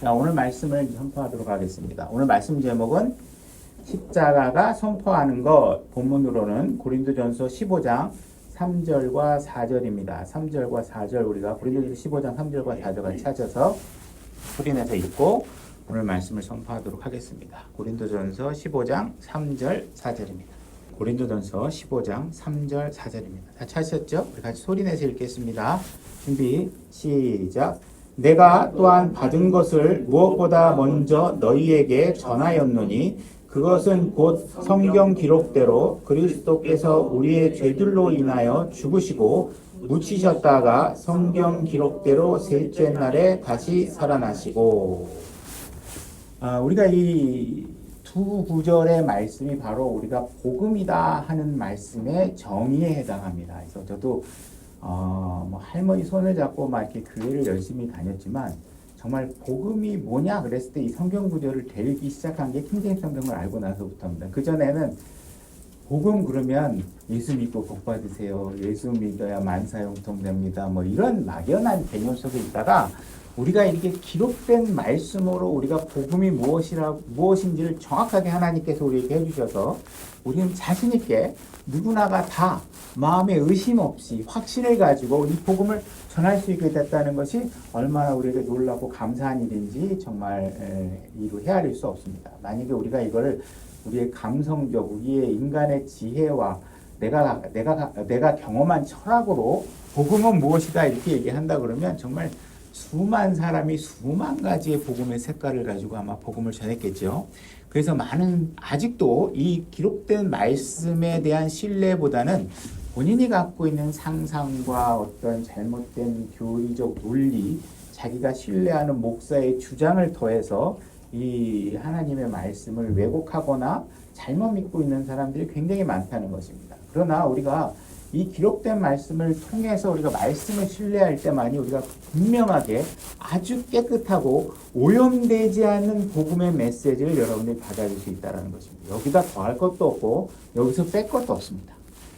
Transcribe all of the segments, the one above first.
자, 오늘 말씀을 선포하도록 하겠습니다. 오늘 말씀 제목은 십자가가 선포하는 것, 본문으로는 고린도전서 15장 3절과 4절입니다. 3절과 4절 우리가 고린도전서 15장 3절과 4절을 찾아서 소리내서 읽고 오늘 말씀을 선포하도록 하겠습니다. 고린도전서 15장 3절 4절입니다. 고린도전서 15장 3절 4절입니다. 다 찾으셨죠? 우리 같이 소리내서 읽겠습니다. 준비 시작. 내가 또한 받은 것을 무엇보다 먼저 너희에게 전하였노니 그것은 곧 성경 기록대로 그리스도께서 우리의 죄들로 인하여 죽으시고 묻히셨다가 성경 기록대로 셋째 날에 다시 살아나시고. 우리가 이 두 구절의 말씀이 바로 우리가 복음이다 하는 말씀의 정의에 해당합니다. 그래서 저도 뭐 할머니 손을 잡고 막 이렇게 교회를 열심히 다녔지만 정말 복음이 뭐냐 그랬을 때 이 성경 구절을 대읽기 시작한 게 킹제임스 성경을 알고 나서부터입니다. 그 전에는 복음 그러면 예수 믿고 복 받으세요. 예수 믿어야 만사형통됩니다. 뭐 이런 막연한 개념 속에 있다가 우리가 이렇게 기록된 말씀으로 우리가 복음이 무엇인지를 정확하게 하나님께서 우리에게 해주셔서 우리는 자신 있게 누구나가 다 마음에 의심 없이 확신을 가지고 이 복음을 전할 수 있게 됐다는 것이 얼마나 우리에게 놀랍고 감사한 일인지 정말 이루 헤아릴 수 없습니다. 만약에 우리가 이거를 우리의 감성적, 우리의 인간의 지혜와 내가 경험한 철학으로 복음은 무엇이다 이렇게 얘기한다 그러면 정말 수만 사람이 수만 가지의 복음의 색깔을 가지고 아마 복음을 전했겠죠. 그래서 아직도 이 기록된 말씀에 대한 신뢰보다는 본인이 갖고 있는 상상과 어떤 잘못된 교리적 논리, 자기가 신뢰하는 목사의 주장을 더해서 이 하나님의 말씀을 왜곡하거나 잘못 믿고 있는 사람들이 굉장히 많다는 것입니다. 그러나 우리가 이 기록된 말씀을 통해서 우리가 말씀을 신뢰할 때만이 우리가 분명하게 아주 깨끗하고 오염되지 않는 복음의 메시지를 여러분들이 받아들일 수 있다는 것입니다. 여기다 더할 것도 없고 여기서 뺄 것도 없습니다.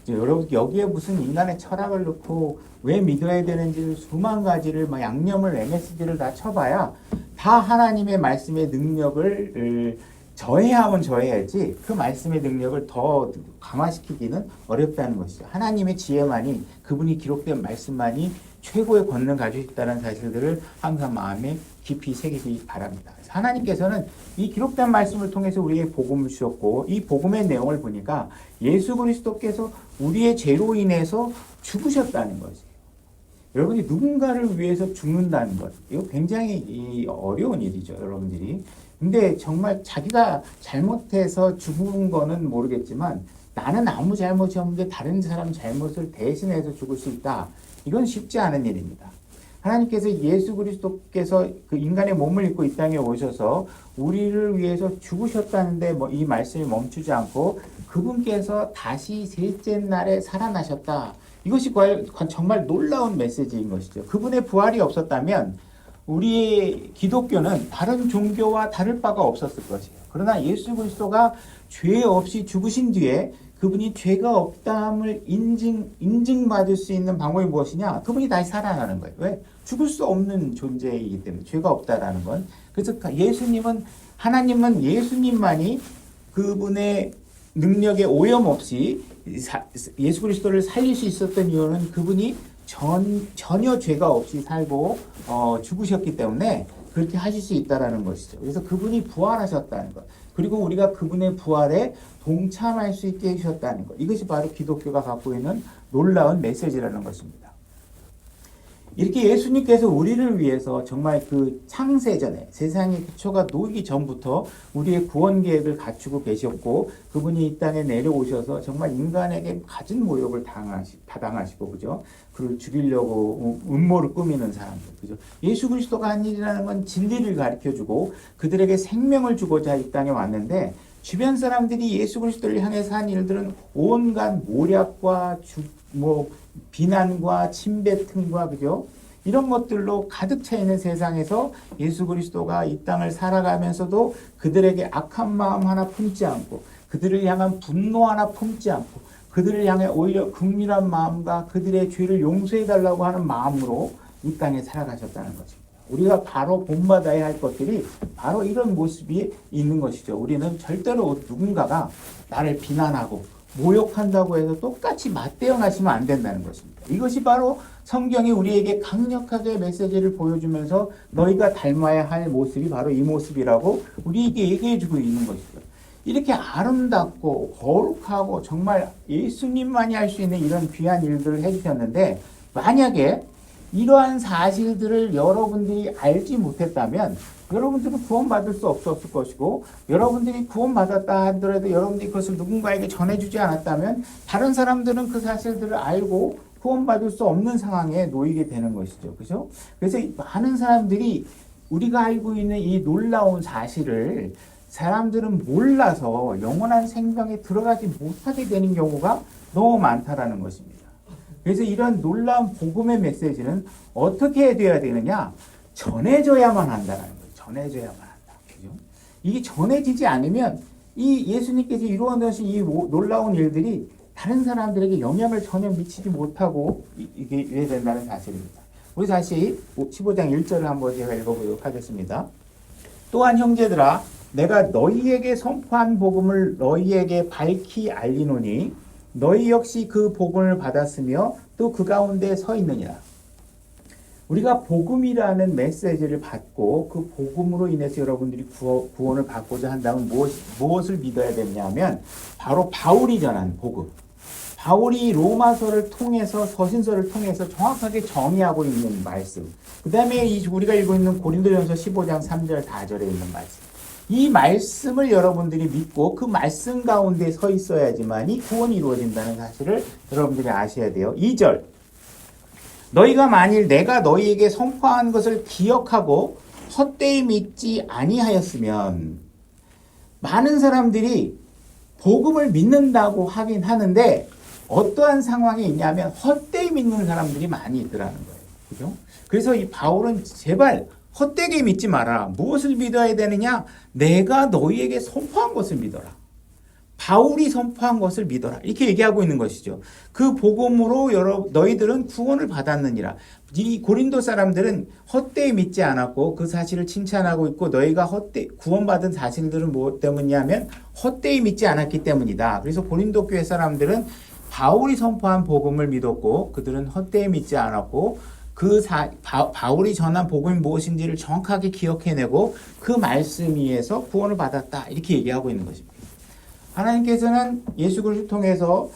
여러분 여기에 무슨 인간의 철학을 넣고 왜 믿어야 되는지 수만 가지를 양념을 MSG를 다 쳐봐야 다 하나님의 말씀의 능력을 저해하면 저해야지 그 말씀의 능력을 더 강화시키기는 어렵다는 것이죠. 하나님의 지혜만이 그분이 기록된 말씀만이 최고의 권능 가지고 있다는 사실들을 항상 마음에 깊이 새기기 바랍니다. 하나님께서는 이 기록된 말씀을 통해서 우리에게 복음을 주셨고 이 복음의 내용을 보니까 예수 그리스도께서 우리의 죄로 인해서 죽으셨다는 것이에요. 여러분이 누군가를 위해서 죽는다는 것, 이거 굉장히 어려운 일이죠, 여러분들이. 근데 정말 자기가 잘못해서 죽은 거는 모르겠지만 나는 아무 잘못이 없는데 다른 사람 잘못을 대신해서 죽을 수 있다. 이건 쉽지 않은 일입니다. 하나님께서 예수 그리스도께서 그 인간의 몸을 입고 이 땅에 오셔서 우리를 위해서 죽으셨다는데 이 말씀이 멈추지 않고 그분께서 다시 셋째 날에 살아나셨다. 이것이 정말 놀라운 메시지인 것이죠. 그분의 부활이 없었다면 우리의 기독교는 다른 종교와 다를 바가 없었을 것이에요. 그러나 예수 그리스도가 죄 없이 죽으신 뒤에 그분이 죄가 없다함을 인증받을 수 있는 방법이 무엇이냐? 그분이 다시 살아나는 거예요. 왜? 죽을 수 없는 존재이기 때문에 죄가 없다라는 건. 그래서 하나님은 예수님만이 그분의 능력에 오염 없이 예수 그리스도를 살릴 수 있었던 이유는 그분이 전혀 죄가 없이 살고 죽으셨기 때문에 그렇게 하실 수 있다라는 것이죠. 그래서 그분이 부활하셨다는 것. 그리고 우리가 그분의 부활에 동참할 수 있게 해주셨다는 것. 이것이 바로 기독교가 갖고 있는 놀라운 메시지라는 것입니다. 이렇게 예수님께서 우리를 위해서 정말 그 창세전에 세상의 기초가 놓이기 전부터 우리의 구원 계획을 갖추고 계셨고 그분이 이 땅에 내려오셔서 정말 인간에게 갖은 모욕을 당하시고 그죠? 그를 죽이려고 음모를 꾸미는 사람들 그죠? 예수 그리스도가 한 일이라는 건 진리를 가르쳐주고 그들에게 생명을 주고자 이 땅에 왔는데 주변 사람들이 예수 그리스도를 향해서 한 일들은 온갖 모략과 비난과 침뱉음과 그죠? 이런 것들로 가득 차 있는 세상에서 예수 그리스도가 이 땅을 살아가면서도 그들에게 악한 마음 하나 품지 않고 그들을 향한 분노 하나 품지 않고 그들을 향해 오히려 긍휼한 마음과 그들의 죄를 용서해 달라고 하는 마음으로 이 땅에 살아가셨다는 것입니다. 우리가 바로 본받아야 할 것들이 바로 이런 모습이 있는 것이죠. 우리는 절대로 누군가가 나를 비난하고 모욕한다고 해서 똑같이 맞대응하시면 안 된다는 것입니다. 이것이 바로 성경이 우리에게 강력하게 메시지를 보여주면서 너희가 닮아야 할 모습이 바로 이 모습이라고 우리에게 얘기해주고 있는 것이죠. 이렇게 아름답고 거룩하고 정말 예수님만이 할 수 있는 이런 귀한 일들을 해주셨는데, 만약에 이러한 사실들을 여러분들이 알지 못했다면 여러분들은 구원받을 수 없었을 것이고, 여러분들이 구원받았다 하더라도 여러분들이 그것을 누군가에게 전해주지 않았다면 다른 사람들은 그 사실들을 알고 구원받을 수 없는 상황에 놓이게 되는 것이죠. 그죠? 그래서 많은 사람들이 우리가 알고 있는 이 놀라운 사실을 사람들은 몰라서 영원한 생명에 들어가지 못하게 되는 경우가 너무 많다라는 것입니다. 그래서 이런 놀라운 복음의 메시지는 어떻게 돼야 되느냐? 전해져야만 한다는 거예요. 전해져야만 한다. 그죠? 이게 전해지지 않으면 이 예수님께서 이루어내신 이 놀라운 일들이 다른 사람들에게 영향을 전혀 미치지 못하고 이게 된다는 사실입니다. 우리 다시 15장 1절을 한번 제가 읽어보도록 하겠습니다. 또한 형제들아, 내가 너희에게 선포한 복음을 너희에게 밝히 알리노니 너희 역시 그 복음을 받았으며 또 그 가운데 서 있느니라. 우리가 복음이라는 메시지를 받고 그 복음으로 인해서 여러분들이 구원을 받고자 한다면 무엇을 믿어야 되냐면 바로 바울이 전한 복음. 바울이 로마서를 통해서 서신서를 통해서 정확하게 정의하고 있는 말씀. 그 다음에 우리가 읽고 있는 고린도전서 15장 3절 4절에 있는 말씀. 이 말씀을 여러분들이 믿고 그 말씀 가운데 서 있어야지만이 구원이 이루어진다는 사실을 여러분들이 아셔야 돼요. 2절. 너희가 만일 내가 너희에게 선포한 것을 기억하고 헛되이 믿지 아니하였으면, 많은 사람들이 복음을 믿는다고 하긴 하는데 어떠한 상황이 있냐면 헛되이 믿는 사람들이 많이 있더라는 거예요. 그죠? 그래서 이 바울은 제발 헛되게 믿지 마라. 무엇을 믿어야 되느냐? 내가 너희에게 선포한 것을 믿어라. 바울이 선포한 것을 믿어라. 이렇게 얘기하고 있는 것이죠. 그 복음으로 너희들은 구원을 받았느니라. 이 고린도 사람들은 헛되이 믿지 않았고 그 사실을 칭찬하고 있고, 너희가 구원받은 사실들은 무엇 때문이냐면 헛되이 믿지 않았기 때문이다. 그래서 고린도 교회 사람들은 바울이 선포한 복음을 믿었고 그들은 헛되이 믿지 않았고, 바울이 전한 복음이 무엇인지를 정확하게 기억해내고 그 말씀 위에서 구원을 받았다. 이렇게 얘기하고 있는 것입니다. 하나님께서는 예수 그리스도를 통해서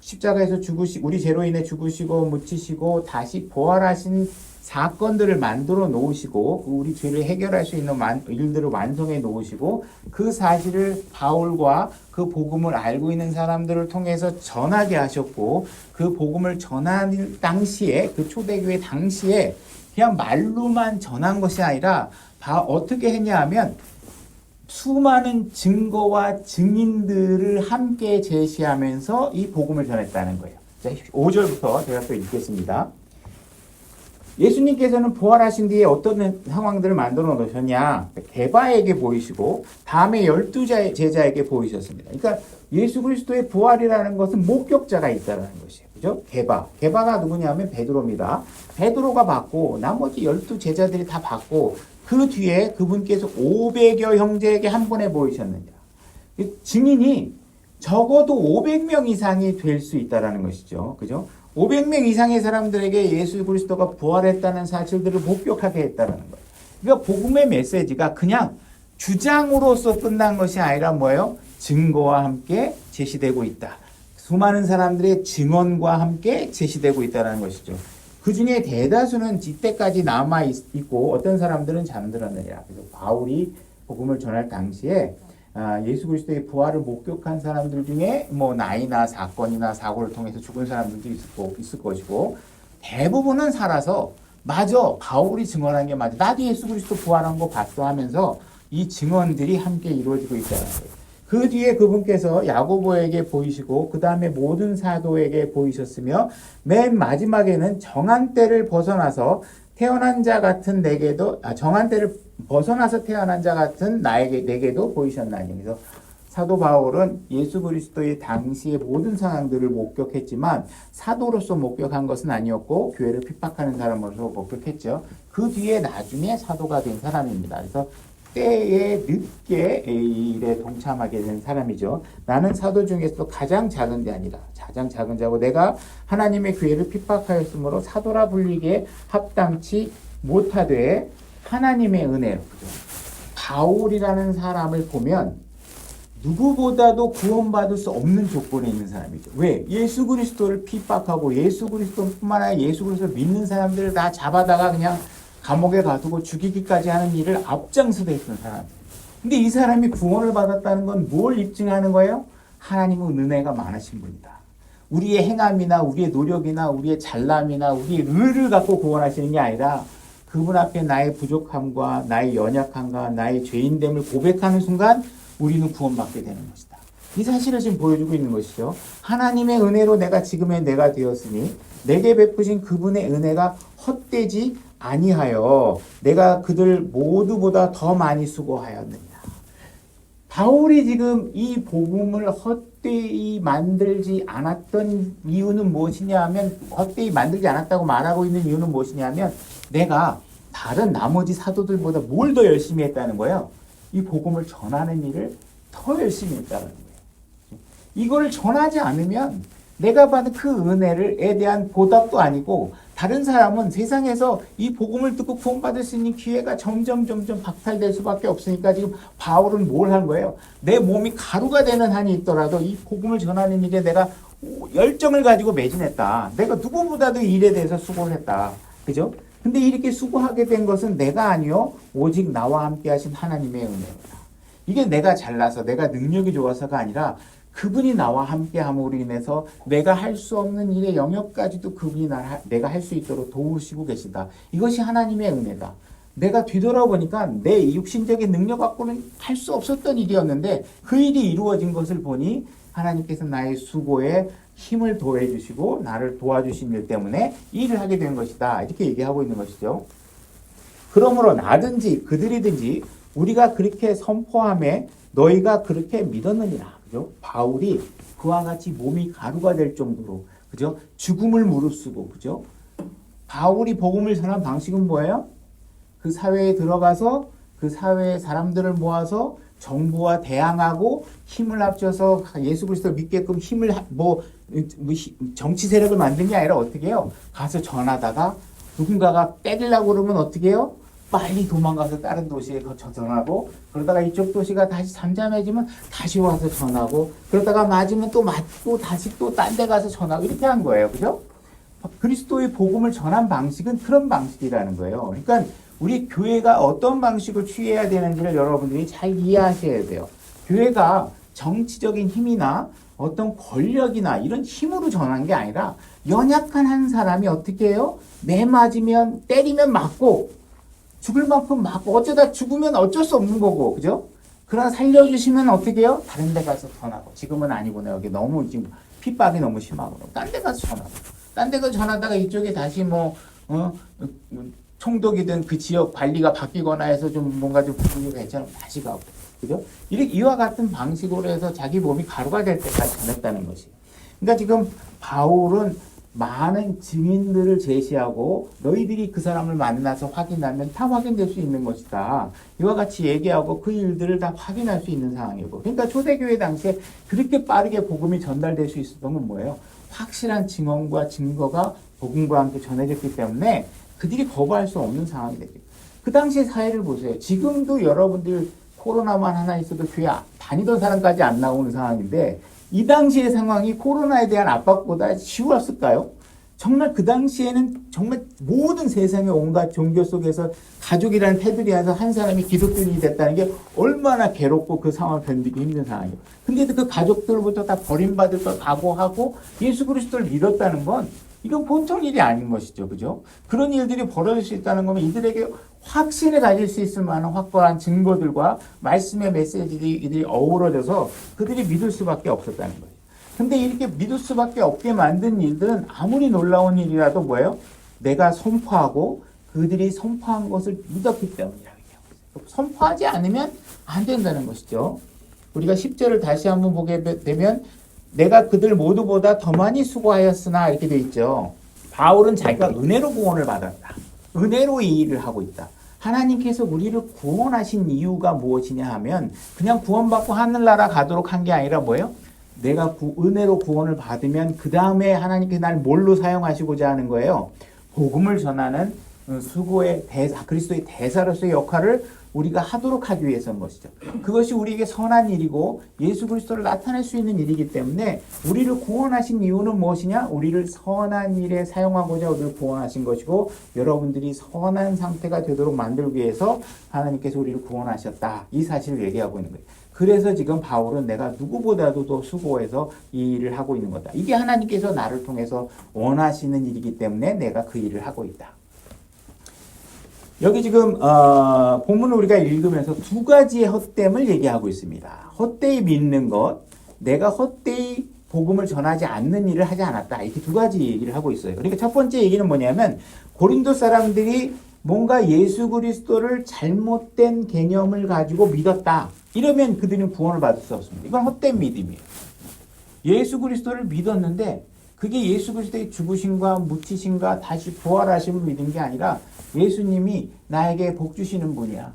십자가에서 우리 죄로 인해 죽으시고 묻히시고 다시 부활하신 사건들을 만들어 놓으시고 우리 죄를 해결할 수 있는 일들을 완성해 놓으시고, 그 사실을 바울과 그 복음을 알고 있는 사람들을 통해서 전하게 하셨고, 그 복음을 전하는 당시에, 그 초대교회 당시에 그냥 말로만 전한 것이 아니라 어떻게 했냐 하면 수많은 증거와 증인들을 함께 제시하면서 이 복음을 전했다는 거예요. 자, 5절부터 제가 또 읽겠습니다. 예수님께서는 부활하신 뒤에 어떤 상황들을 만들어 놓으셨냐? 게바에게 보이시고 다음에 12제자에게 보이셨습니다. 그러니까 예수 그리스도의 부활이라는 것은 목격자가 있다는 것이에요. 그죠? 게바가 누구냐면 베드로입니다. 베드로가 받고 나머지 12제자들이 다 받고, 그 뒤에 그분께서 500여 형제에게 한 번에 보이셨느니라. 증인이 적어도 500명 이상이 될 수 있다는 것이죠. 그죠? 500명 이상의 사람들에게 예수 그리스도가 부활했다는 사실들을 목격하게 했다는 거예요. 그러니까 복음의 메시지가 그냥 주장으로서 끝난 것이 아니라 뭐예요? 증거와 함께 제시되고 있다. 수많은 사람들의 증언과 함께 제시되고 있다는 것이죠. 그 중에 대다수는 이때까지 남아있고 어떤 사람들은 잠들었느니라. 그래서 바울이 복음을 전할 당시에 예수 그리스도의 부활을 목격한 사람들 중에 뭐 나이나 사건이나 사고를 통해서 죽은 사람들도 있을 것이고, 대부분은 살아서 맞아, 바울이 증언한 게 맞아, 나도 예수 그리스도 부활한 거 봤어 하면서 이 증언들이 함께 이루어지고 있다는 거예요. 그 뒤에 그분께서 야고보에게 보이시고 그 다음에 모든 사도에게 보이셨으며, 맨 마지막에는 정한 때를 벗어나서 태어난 자 같은 내게도 정한 때를 벗어나서 태어난 자 같은 내게도 보이셨나니. 그래서 사도 바울은 예수 그리스도의 당시의 모든 상황들을 목격했지만 사도로서 목격한 것은 아니었고 교회를 핍박하는 사람으로서 목격했죠. 그 뒤에 나중에 사도가 된 사람입니다. 그래서 때에 늦게 이 일에 동참하게 된 사람이죠. 나는 사도 중에서도 가장 작은 자 아니라 가장 작은 자고 내가 하나님의 교회를 핍박하였으므로 사도라 불리기에 합당치 못하되 하나님의 은혜로. 바울이라는 사람을 보면 누구보다도 구원받을 수 없는 조건에 있는 사람이죠. 왜? 예수 그리스도를 핍박하고 예수 그리스도뿐만 아니라 예수 그리스도를 믿는 사람들을 다 잡아다가 그냥 감옥에 가두고 죽이기까지 하는 일을 앞장서서 했던 사람. 근데 이 사람이 구원을 받았다는 건 뭘 입증하는 거예요? 하나님은 은혜가 많으신 분이다. 우리의 행함이나 우리의 노력이나 우리의 잘남이나 우리의 의를 갖고 구원하시는 게 아니라 그분 앞에 나의 부족함과 나의 연약함과 나의 죄인됨을 고백하는 순간 우리는 구원받게 되는 것이다. 이 사실을 지금 보여주고 있는 것이죠. 하나님의 은혜로 내가 지금의 내가 되었으니 내게 베푸신 그분의 은혜가 헛되지 아니하여 내가 그들 모두보다 더 많이 수고하였느니라. 바울이 지금 이 복음을 헛되이 만들지 않았던 이유는 무엇이냐 하면 헛되이 만들지 않았다고 말하고 있는 이유는 무엇이냐면 내가 다른 나머지 사도들보다 뭘 더 열심히 했다는 거예요. 이 복음을 전하는 일을 더 열심히 했다는 거예요. 이걸 전하지 않으면 내가 받은 그 은혜에 대한 보답도 아니고 다른 사람은 세상에서 이 복음을 듣고 구원받을 수 있는 기회가 점점 박탈될 수밖에 없으니까 지금 바울은 뭘 한 거예요? 내 몸이 가루가 되는 한이 있더라도 이 복음을 전하는 일에 내가 열정을 가지고 매진했다. 내가 누구보다도 이 일에 대해서 수고를 했다. 그죠? 근데 이렇게 수고하게 된 것은 내가 아니요 오직 나와 함께 하신 하나님의 은혜다. 이게 내가 잘나서 내가 능력이 좋아서가 아니라 그분이 나와 함께 함으로 인해서 내가 할 수 없는 일의 영역까지도 그분이 내가 할 수 있도록 도우시고 계시다. 이것이 하나님의 은혜다. 내가 뒤돌아보니까 내 육신적인 능력 갖고는 할 수 없었던 일이었는데 그 일이 이루어진 것을 보니 하나님께서 나의 수고에 힘을 더해주시고 나를 도와주신 일 때문에 이 일을 하게 된 것이다. 이렇게 얘기하고 있는 것이죠. 그러므로 나든지 그들이든지 우리가 그렇게 선포함에 너희가 그렇게 믿었느니라. 그죠? 바울이 그와 같이 몸이 가루가 될 정도로, 그죠? 죽음을 무릅쓰고, 그죠? 바울이 복음을 전한 방식은 뭐예요? 그 사회에 들어가서 그 사회의 사람들을 모아서 정부와 대항하고 힘을 합쳐서 예수 그리스도를 믿게끔 힘을 정치 세력을 만든 게 아니라 어떻게 해요? 가서 전하다가 누군가가 때리려고 그러면 어떻게 해요? 빨리 도망가서 다른 도시에 전하고 그러다가 이쪽 도시가 다시 잠잠해지면 다시 와서 전하고 그러다가 맞으면 또 맞고 다시 또 딴 데 가서 전하고 이렇게 한 거예요. 그죠? 그리스도의 복음을 전한 방식은 그런 방식이라는 거예요. 그러니까 우리 교회가 어떤 방식을 취해야 되는지를 여러분들이 잘 이해하셔야 돼요. 교회가 정치적인 힘이나 어떤 권력이나 이런 힘으로 전한 게 아니라 연약한 한 사람이 어떻게 해요? 매 맞으면 때리면 맞고 죽을 만큼 맞고 어쩌다 죽으면 어쩔 수 없는 거고 그죠? 그러나 살려주시면 어떻게 해요? 다른 데 가서 전하고 지금은 아니구나. 여기 너무 지금 핍박이 너무 심하고 딴 데 가서 전하고 딴 데 가서 전하다가 이쪽에 다시 총독이든 그 지역 관리가 바뀌거나 해서 좀 뭔가 좀 분위기가 괜찮으면 다시 가고 그죠? 이와 같은 방식으로 해서 자기 몸이 가루가 될 때까지 전했다는 것이에요. 그러니까 지금 바울은 많은 증인들을 제시하고 너희들이 그 사람을 만나서 확인하면 다 확인될 수 있는 것이다. 이와 같이 얘기하고 그 일들을 다 확인할 수 있는 상황이고. 그러니까 초대교회 당시에 그렇게 빠르게 복음이 전달될 수 있었던 건 뭐예요? 확실한 증언과 증거가 복음과 함께 전해졌기 때문에 그들이 거부할 수 없는 상황이 되죠. 그 당시의 사회를 보세요. 지금도 여러분들 코로나만 하나 있어도 교회 다니던 사람까지 안 나오는 상황인데 이 당시의 상황이 코로나에 대한 압박보다 쉬웠을까요? 정말 그 당시에는 정말 모든 세상의 온갖 종교 속에서 가족이라는 테두리 안에서 한 사람이 기독교인이 됐다는 게 얼마나 괴롭고 그 상황을 견디기 힘든 상황이에요. 근데 그 가족들부터 다 버림받을 걸 각오하고 예수 그리스도를 믿었다는 건 이건 보통 일이 아닌 것이죠. 그죠? 그런 일들이 벌어질 수 있다는 거면 이들에게 확신을 가질 수 있을 만한 확고한 증거들과 말씀의 메시지들이 어우러져서 그들이 믿을 수밖에 없었다는 거예요. 근데 이렇게 믿을 수밖에 없게 만든 일들은 아무리 놀라운 일이라도 뭐예요? 내가 선포하고 그들이 선포한 것을 믿었기 때문이라고 얘기하고 있어요. 선포하지 않으면 안 된다는 것이죠. 우리가 10절을 다시 한번 보게 되면 내가 그들 모두보다 더 많이 수고하였으나 이렇게 돼 있죠. 바울은 자기가 은혜로 구원을 받았다. 은혜로 이 일을 하고 있다. 하나님께서 우리를 구원하신 이유가 무엇이냐 하면 그냥 구원받고 하늘나라 가도록 한 게 아니라 뭐예요? 내가 은혜로 구원을 받으면 그 다음에 하나님께서 날 뭘로 사용하시고자 하는 거예요? 복음을 전하는 수고의 그리스도의 대사로서의 역할을 우리가 하도록 하기 위해서인 것이죠. 그것이 우리에게 선한 일이고 예수 그리스도를 나타낼 수 있는 일이기 때문에 우리를 구원하신 이유는 무엇이냐? 우리를 선한 일에 사용하고자 우리를 구원하신 것이고 여러분들이 선한 상태가 되도록 만들기 위해서 하나님께서 우리를 구원하셨다. 이 사실을 얘기하고 있는 거예요. 그래서 지금 바울은 내가 누구보다도 더 수고해서 이 일을 하고 있는 거다. 이게 하나님께서 나를 통해서 원하시는 일이기 때문에 내가 그 일을 하고 있다. 여기 지금 본문을 우리가 읽으면서 두 가지의 헛됨을 얘기하고 있습니다. 헛되이 믿는 것, 내가 헛되이 복음을 전하지 않는 일을 하지 않았다. 이렇게 두 가지 얘기를 하고 있어요. 그러니까 첫 번째 얘기는 뭐냐면 고린도 사람들이 뭔가 예수 그리스도를 잘못된 개념을 가지고 믿었다. 이러면 그들은 구원을 받을 수 없습니다. 이건 헛된 믿음이에요. 예수 그리스도를 믿었는데 그게 예수 그리스도의 죽으심과 묻히심과 다시 부활하심을 믿은 게 아니라 예수님이 나에게 복 주시는 분이야.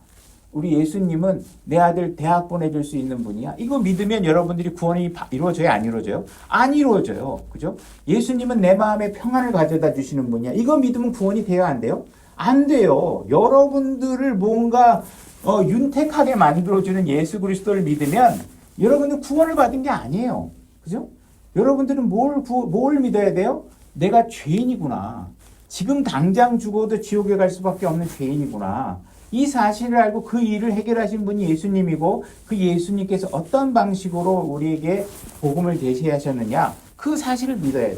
우리 예수님은 내 아들 대학 보내줄 수 있는 분이야. 이거 믿으면 여러분들이 구원이 이루어져요? 안 이루어져요? 안 이루어져요. 그죠? 예수님은 내 마음에 평안을 가져다 주시는 분이야. 이거 믿으면 구원이 돼요? 안 돼요? 안 돼요. 여러분들을 뭔가 윤택하게 만들어주는 예수 그리스도를 믿으면 여러분들 구원을 받은 게 아니에요. 그죠? 여러분들은 뭘 믿어야 돼요? 내가 죄인이구나. 지금 당장 죽어도 지옥에 갈 수밖에 없는 죄인이구나. 이 사실을 알고 그 일을 해결하신 분이 예수님이고 그 예수님께서 어떤 방식으로 우리에게 복음을 제시하셨느냐. 그 사실을 믿어야 돼요.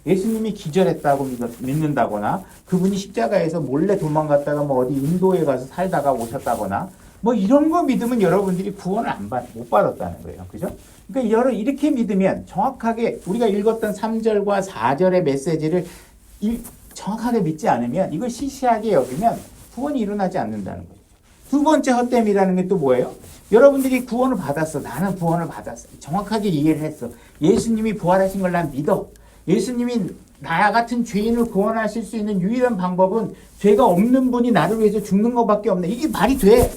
예수님이 기절했다고 믿는다거나 그분이 십자가에서 몰래 도망갔다가 뭐 어디 인도에 가서 살다가 오셨다거나 뭐 이런 거 믿으면 여러분들이 구원을 못 받았다는 거예요. 그죠? 그러니까 이렇게 믿으면 정확하게 우리가 읽었던 3절과 4절의 메시지를 정확하게 믿지 않으면 이걸 시시하게 여기면 구원이 일어나지 않는다는 거죠. 두 번째 헛됨이라는 게 또 뭐예요? 여러분들이 구원을 받았어. 나는 구원을 받았어. 정확하게 이해를 했어. 예수님이 부활하신 걸 난 믿어. 예수님이 나 같은 죄인을 구원하실 수 있는 유일한 방법은 죄가 없는 분이 나를 위해서 죽는 것밖에 없네. 이게 말이 돼.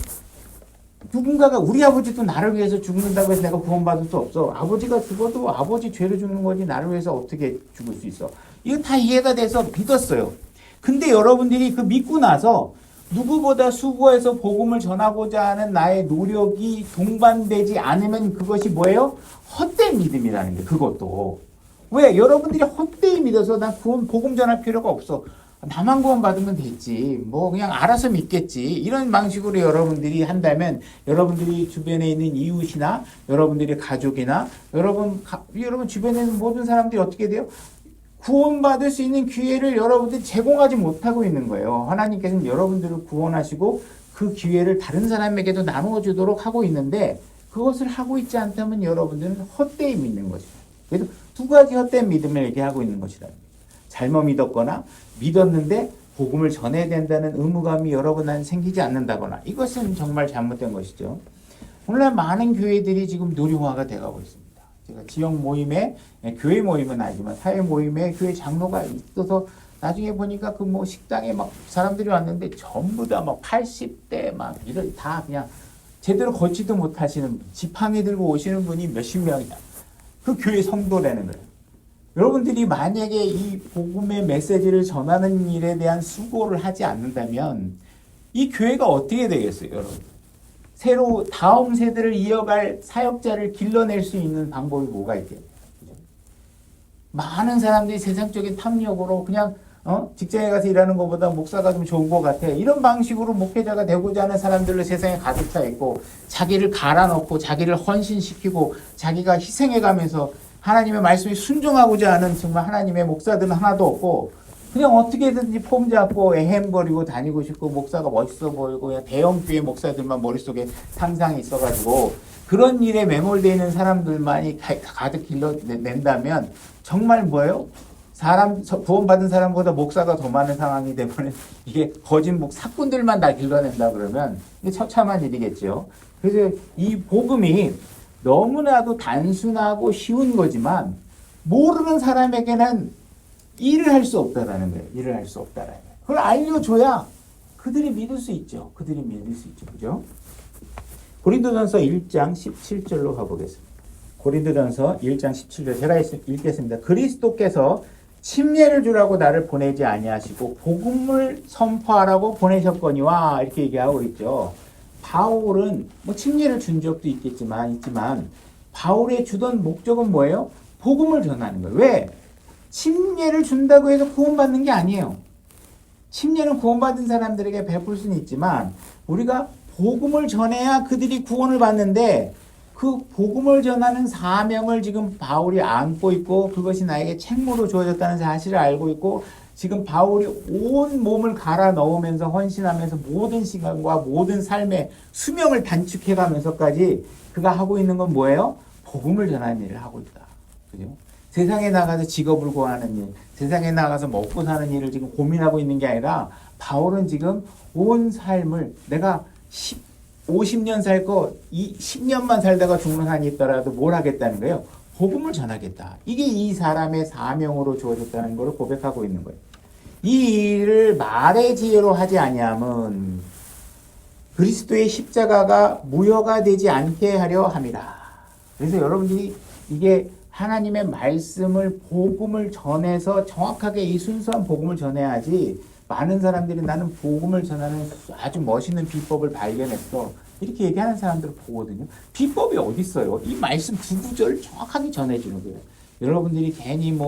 누군가가 우리 아버지도 나를 위해서 죽는다고 해서 내가 구원받을 수 없어. 아버지가 죽어도 아버지 죄로 죽는 거지 나를 위해서 어떻게 죽을 수 있어. 이거 다 이해가 돼서 믿었어요. 근데 여러분들이 그 믿고 나서 누구보다 수고해서 복음을 전하고자 하는 나의 노력이 동반되지 않으면 그것이 뭐예요? 헛된 믿음이라는 게 그것도. 왜? 여러분들이 헛되이 믿어서 난 복음 전할 필요가 없어. 나만 구원 받으면 됐지. 뭐 그냥 알아서 믿겠지. 이런 방식으로 여러분들이 한다면 여러분들이 주변에 있는 이웃이나 여러분들의 가족이나 여러분 주변에 있는 모든 사람들이 어떻게 돼요? 구원받을 수 있는 기회를 여러분들이 제공하지 못하고 있는 거예요. 하나님께서는 여러분들을 구원하시고 그 기회를 다른 사람에게도 나누어 주도록 하고 있는데 그것을 하고 있지 않다면 여러분들은 헛되이 믿는 것이죠. 그래서 두 가지 헛된 믿음을 얘기하고 있는 것이다. 잘못 믿었거나 믿었는데 복음을 전해야 된다는 의무감이 여러분한테 생기지 않는다거나 이것은 정말 잘못된 것이죠. 오늘날 많은 교회들이 지금 노령화가 돼가고 있습니다. 제가 지역 모임에 교회 모임은 아니지만 사회 모임에 교회 장로가 있어서 나중에 보니까 그 뭐 식당에 막 사람들이 왔는데 전부 다 막 80대 막 이런 다 그냥 제대로 걷지도 못하시는 지팡이 들고 오시는 분이 몇십 명이다. 그 교회 성도라는 거예요. 여러분들이 만약에 이 복음의 메시지를 전하는 일에 대한 수고를 하지 않는다면 이 교회가 어떻게 되겠어요, 여러분? 새로 다음 세대를 이어갈 사역자를 길러낼 수 있는 방법이 뭐가 있겠어요? 많은 사람들이 세상적인 탐욕으로 그냥 직장에 가서 일하는 것보다 목사가 좀 좋은 것 같아. 이런 방식으로 목회자가 되고자 하는 사람들로 세상에 가득 차 있고 자기를 갈아넣고 자기를 헌신시키고 자기가 희생해가면서 하나님의 말씀에 순종하고자 하는 정말 하나님의 목사들은 하나도 없고 그냥 어떻게든지 폼 잡고 애헴거리고 다니고 싶고 목사가 멋있어 보이고 그냥 대형 교회 목사들만 머릿속에 상상이 있어가지고 그런 일에 매몰되어 있는 사람들만이 가득 길러낸다면 정말 뭐예요? 구원받은 사람보다 목사가 더 많은 상황이 되면 이게 거짓 사꾼들만 다 길러낸다 그러면 이게 처참한 일이겠죠. 그래서 이 복음이 너무나도 단순하고 쉬운 거지만 모르는 사람에게는 일을 할 수 없다라는 거예요. 일을 할 수 없다라는 거예요. 그걸 알려줘야 그들이 믿을 수 있죠. 그들이 믿을 수 있죠. 그죠? 고린도전서 1장 17절로 가보겠습니다. 고린도전서 1장 17절 제가 읽겠습니다. 그리스도께서 침례를 주라고 나를 보내지 아니하시고 복음을 선포하라고 보내셨거니와 이렇게 얘기하고 있죠. 바울은 뭐 침례를 준 적도 있지만 바울의 주던 목적은 뭐예요? 복음을 전하는 거예요. 왜? 침례를 준다고 해서 구원받는 게 아니에요. 침례는 구원받은 사람들에게 베풀 수는 있지만 우리가 복음을 전해야 그들이 구원을 받는데 그 복음을 전하는 사명을 지금 바울이 안고 있고 그것이 나에게 책무로 주어졌다는 사실을 알고 있고 지금 바울이 온 몸을 갈아 넣으면서 헌신하면서 모든 시간과 모든 삶의 수명을 단축해가면서까지 그가 하고 있는 건 뭐예요? 복음을 전하는 일을 하고 있다. 그죠? 세상에 나가서 직업을 구하는 일, 세상에 나가서 먹고 사는 일을 지금 고민하고 있는 게 아니라 바울은 지금 온 삶을 내가 50년 살 거 10년만 살다가 죽는 한이 있더라도 뭘 하겠다는 거예요? 복음을 전하겠다. 이게 이 사람의 사명으로 주어졌다는 걸 고백하고 있는 거예요. 이 일을 말의 지혜로 하지 아니함은 그리스도의 십자가가 무효가 되지 않게 하려 함이라. 그래서 여러분들이 이게 하나님의 말씀을 복음을 전해서 정확하게 이 순수한 복음을 전해야지 많은 사람들이 나는 복음을 전하는 아주 멋있는 비법을 발견했어. 이렇게 얘기하는 사람들을 보거든요. 비법이 어디 있어요? 이 말씀 두 구절 정확하게 전해주는 거예요. 여러분들이 괜히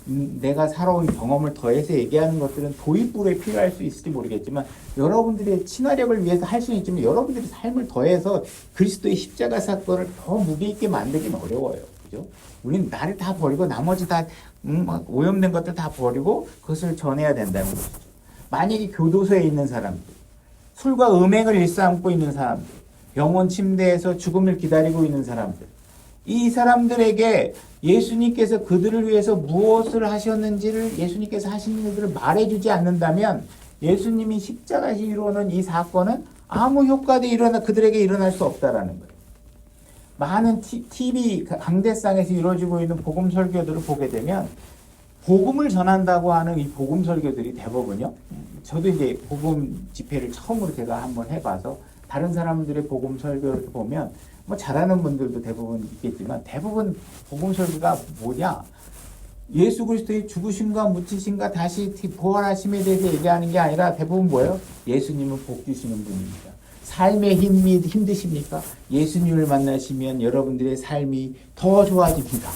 내가 살아온 경험을 더해서 얘기하는 것들은 도입부에 필요할 수 있을지 모르겠지만 여러분들의 친화력을 위해서 할 수는 있지만 여러분들의 삶을 더해서 그리스도의 십자가 사건을 더 무게 있게 만들기는 어려워요. 그죠? 우리는 나를 다 버리고 나머지 다 오염된 것들 다 버리고 그것을 전해야 된다는 것이죠. 만약에 교도소에 있는 사람들, 술과 음행을 일삼고 있는 사람들, 병원 침대에서 죽음을 기다리고 있는 사람들, 이 사람들에게 예수님께서 그들을 위해서 무엇을 하셨는지를 예수님께서 하신 일들을 말해주지 않는다면 예수님이 십자가에서 이루어놓은 이 사건은 아무 효과도 그들에게 일어날 수 없다라는 거예요. 많은 TV 강대상에서 이루어지고 있는 복음 설교들을 보게 되면 복음을 전한다고 하는 이 복음 설교들이 대부분요. 저도 이제 복음 집회를 처음으로 제가 한번 해봐서 다른 사람들의 복음 설교를 보면 잘하는 분들도 대부분 있겠지만 대부분 복음 설교가 뭐냐? 예수 그리스도의 죽으심과 묻히심과 다시 부활하심에 대해서 얘기하는 게 아니라 대부분 뭐예요? 예수님은 복 주시는 분입니다. 삶의 힘이 힘드십니까? 예수님을 만나시면 여러분들의 삶이 더 좋아집니다.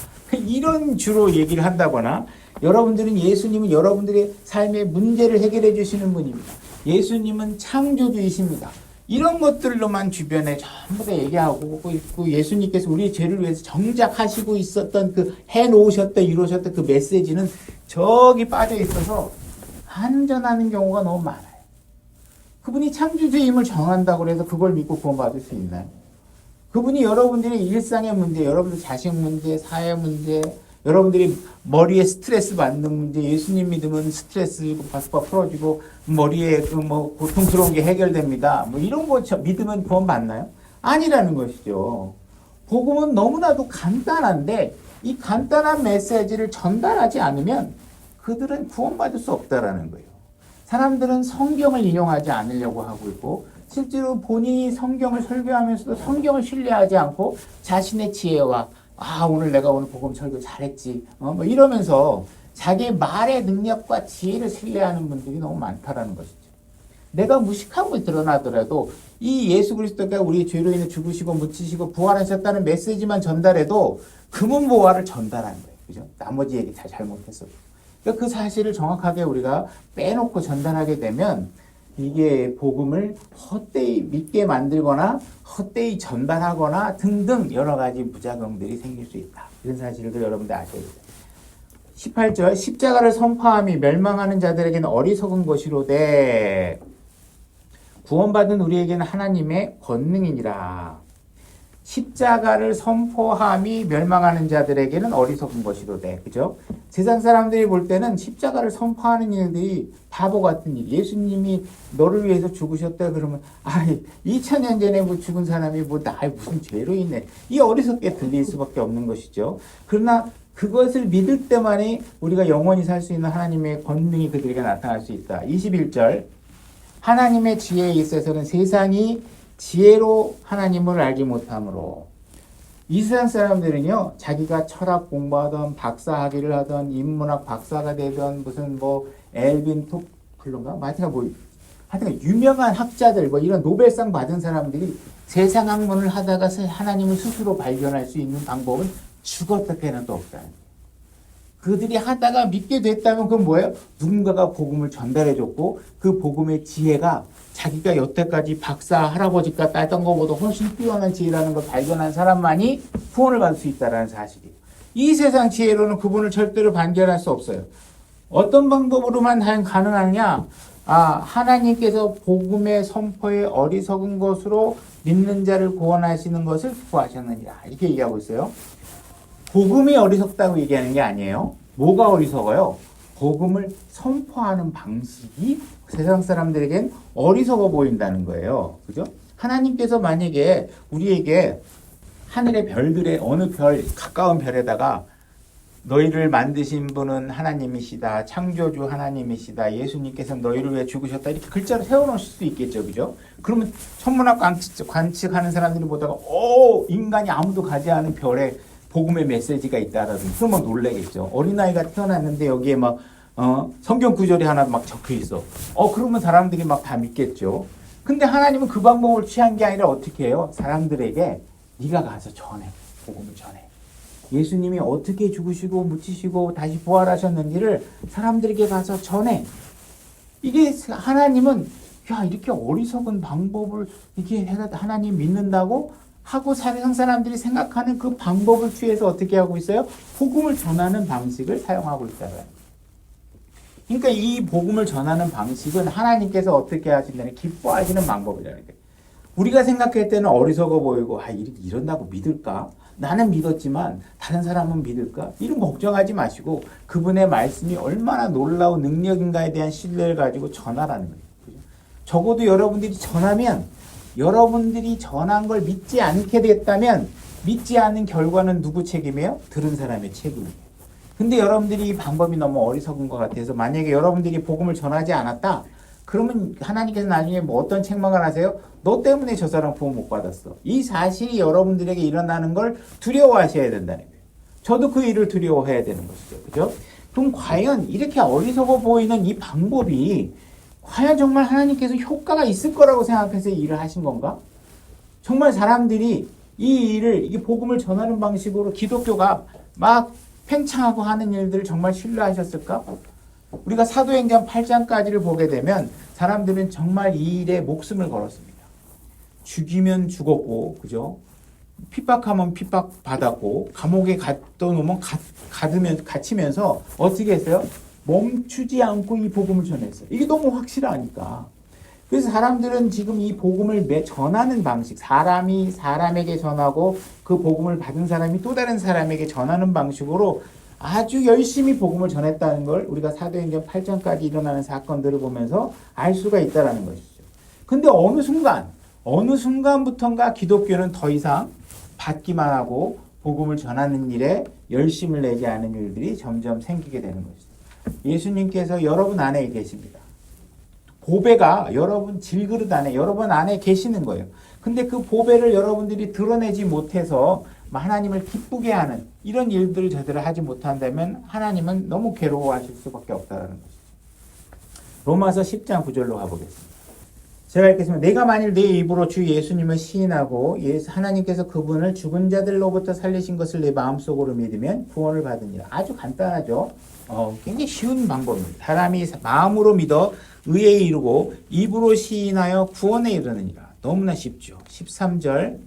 이런 주로 얘기를 한다거나 여러분들은 예수님은 여러분들의 삶의 문제를 해결해 주시는 분입니다. 예수님은 창조주이십니다. 이런 것들로만 주변에 전부 다 얘기하고 예수님께서 우리의 죄를 위해서 정작 하시고 있었던 그 해놓으셨던 이루셨던 그 메시지는 저기 빠져 있어서 한전하는 경우가 너무 많아요. 그분이 창조주의 힘을 정한다고 해서 그걸 믿고 구원받을 수 있나요? 그분이 여러분들의 일상의 문제, 여러분들 자식 문제, 사회 문제, 여러분들이 머리에 스트레스 받는 문제, 예수님 믿으면 스트레스 풀어지고 머리에 고통스러운 게 해결됩니다. 이런 거 믿으면 구원 받나요? 아니라는 것이죠. 복음은 너무나도 간단한데 이 간단한 메시지를 전달하지 않으면 그들은 구원받을 수 없다라는 거예요. 사람들은 성경을 인용하지 않으려고 하고 있고 실제로 본인이 성경을 설교하면서도 성경을 신뢰하지 않고 자신의 지혜와 오늘 내가 오늘 복음 설교 잘했지 이러면서 자기의 말의 능력과 지혜를 신뢰하는 분들이 너무 많다라는 것이죠. 내가 무식함을 드러나더라도 이 예수 그리스도가 우리의 죄로 인해 죽으시고 묻히시고 부활하셨다는 메시지만 전달해도 금은보화를 전달하는 거예요. 그죠? 나머지 얘기 다 잘못했어도. 그러니까 그 사실을 정확하게 우리가 빼놓고 전달하게 되면 이게 복음을 헛되이 믿게 만들거나 헛되이 전달하거나 등등 여러 가지 부작용들이 생길 수 있다. 이런 사실을 여러분들 아셔야 돼요. 18절 십자가를 선포함이 멸망하는 자들에게는 어리석은 것이로되 구원받은 우리에게는 하나님의 권능이니라. 십자가를 선포함이 멸망하는 자들에게는 어리석은 것이로되. 그죠? 세상 사람들이 볼 때는 십자가를 선포하는 일들이 바보 같은 일. 예수님이 너를 위해서 죽으셨다 그러면 2000년 전에 뭐 죽은 사람이 뭐 나의 무슨 죄로 있네. 이 어리석게 들릴 수밖에 없는 것이죠. 그러나 그것을 믿을 때만이 우리가 영원히 살 수 있는 하나님의 권능이 그들에게 나타날 수 있다. 21절. 하나님의 지혜에 있어서는 세상이 지혜로 하나님을 알지 못하므로. 이 세상 사람들은요, 자기가 철학 공부하던 박사학위를 하던 인문학 박사가 되던 무슨 뭐 엘빈 토플러인가? 하여튼 유명한 학자들, 뭐 이런 노벨상 받은 사람들이 세상 학문을 하다가 하나님을 스스로 발견할 수 있는 방법은 죽었다 깨어나도 없다. 그들이 하다가 믿게 됐다면 그건 뭐예요? 누군가가 복음을 전달해줬고 그 복음의 지혜가 자기가 여태까지 박사 할아버지가 따던 것보다 훨씬 뛰어난 지혜라는 걸 발견한 사람만이 구원을 받을 수 있다는 사실이에요. 이 세상 지혜로는 그분을 절대로 발견할 수 없어요. 어떤 방법으로만 가능하냐? 하나님께서 복음의 선포에 어리석은 것으로 믿는 자를 구원하시는 것을 구하셨느니라. 이렇게 얘기하고 있어요. 복음이 어리석다고 얘기하는 게 아니에요. 뭐가 어리석어요? 복음을 선포하는 방식이 세상 사람들에겐 어리석어 보인다는 거예요. 그죠? 하나님께서 만약에 우리에게 하늘의 별들의 어느 별, 가까운 별에다가 너희를 만드신 분은 하나님이시다. 창조주 하나님이시다. 예수님께서 너희를 위해 죽으셨다. 이렇게 글자로 세워놓으실 수 있겠죠. 그죠? 그러면 천문학 관측하는 사람들이 보다가 인간이 아무도 가지 않은 별에 복음의 메시지가 있다라든지 그러면 놀라겠죠. 어린아이가 태어났는데 여기에 막 성경 구절이 하나 막 적혀 있어. 그러면 사람들이 막 다 믿겠죠. 근데 하나님은 그 방법을 취한 게 아니라 어떻게 해요? 사람들에게 네가 가서 전해. 복음을 전해. 예수님이 어떻게 죽으시고 묻히시고 다시 부활하셨는지를 사람들에게 가서 전해. 이게 하나님은 이렇게 어리석은 방법을 이렇게 하나님 믿는다고 하고 세상 사람들이 생각하는 그 방법을 취해서 어떻게 하고 있어요? 복음을 전하는 방식을 사용하고 있다는 거예요. 그러니까 이 복음을 전하는 방식은 하나님께서 어떻게 하신다는 기뻐하시는 방법이라는 거예요. 우리가 생각할 때는 어리석어 보이고 이런다고 믿을까? 나는 믿었지만 다른 사람은 믿을까? 이런 걱정하지 마시고 그분의 말씀이 얼마나 놀라운 능력인가에 대한 신뢰를 가지고 전하라는 거예요. 그죠? 적어도 여러분들이 전하면 여러분들이 전한 걸 믿지 않게 됐다면 믿지 않는 결과는 누구 책임이에요? 들은 사람의 책임이에요. 근데 여러분들이 이 방법이 너무 어리석은 것 같아서 만약에 여러분들이 복음을 전하지 않았다? 그러면 하나님께서 나중에 뭐 어떤 책망을 하세요? 너 때문에 저 사람 구원 못 받았어. 이 사실이 여러분들에게 일어나는 걸 두려워하셔야 된다는 거예요. 저도 그 일을 두려워해야 되는 것이죠. 그죠? 그럼 과연 이렇게 어리석어 보이는 이 방법이 과연 정말 하나님께서 효과가 있을 거라고 생각해서 이 일을 하신 건가? 정말 사람들이 이 복음을 전하는 방식으로 기독교가 막 팽창하고 하는 일들을 정말 신뢰하셨을까? 우리가 사도행전 8장까지를 보게 되면 사람들은 정말 이 일에 목숨을 걸었습니다. 죽이면 죽었고, 그죠? 핍박하면 핍박받았고, 감옥에 가둬놓으면 갇히면서 어떻게 했어요? 멈추지 않고 이 복음을 전했어요. 이게 너무 확실하니까. 그래서 사람들은 지금 이 복음을 전하는 방식, 사람이 사람에게 전하고 그 복음을 받은 사람이 또 다른 사람에게 전하는 방식으로 아주 열심히 복음을 전했다는 걸 우리가 사도행전 8장까지 일어나는 사건들을 보면서 알 수가 있다는 것이죠. 근데 어느 순간부터인가 기독교는 더 이상 받기만 하고 복음을 전하는 일에 열심을 내지 않은 일들이 점점 생기게 되는 것이죠. 예수님께서 여러분 안에 계십니다. 보배가 여러분 질그릇 안에, 여러분 안에 계시는 거예요. 근데 그 보배를 여러분들이 드러내지 못해서 하나님을 기쁘게 하는 이런 일들을 제대로 하지 못한다면 하나님은 너무 괴로워하실 수밖에 없다는 것이죠. 로마서 10장 9절로 가보겠습니다. 제가 읽겠습니다. 내가 만일 내 입으로 주 예수님을 시인하고 하나님께서 그분을 죽은 자들로부터 살리신 것을 내 마음속으로 믿으면 구원을 받으니라. 아주 간단하죠. 굉장히 쉬운 방법입니다. 사람이 마음으로 믿어 의에 이르고 입으로 시인하여 구원에 이르느니라. 너무나 쉽죠. 13절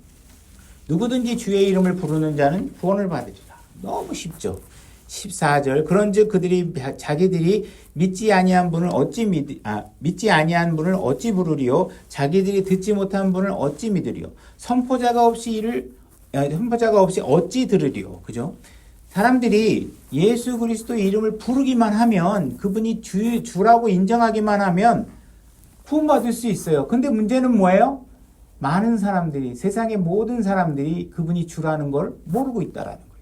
누구든지 주의 이름을 부르는 자는 구원을 받으리라. 너무 쉽죠. 14절 그런즉 그들이 자기들이 믿지 아니한 분을 어찌 부르리요 자기들이 듣지 못한 분을 어찌 믿으리요 선포자가 없이 이를 선포자가 없이 어찌 들으리요. 그죠? 사람들이 예수 그리스도 이름을 부르기만 하면 그분이 주라고 인정하기만 하면 구원받을 수 있어요. 근데 문제는 뭐예요? 많은 사람들이 세상의 모든 사람들이 그분이 주라는 걸 모르고 있다라는 거예요.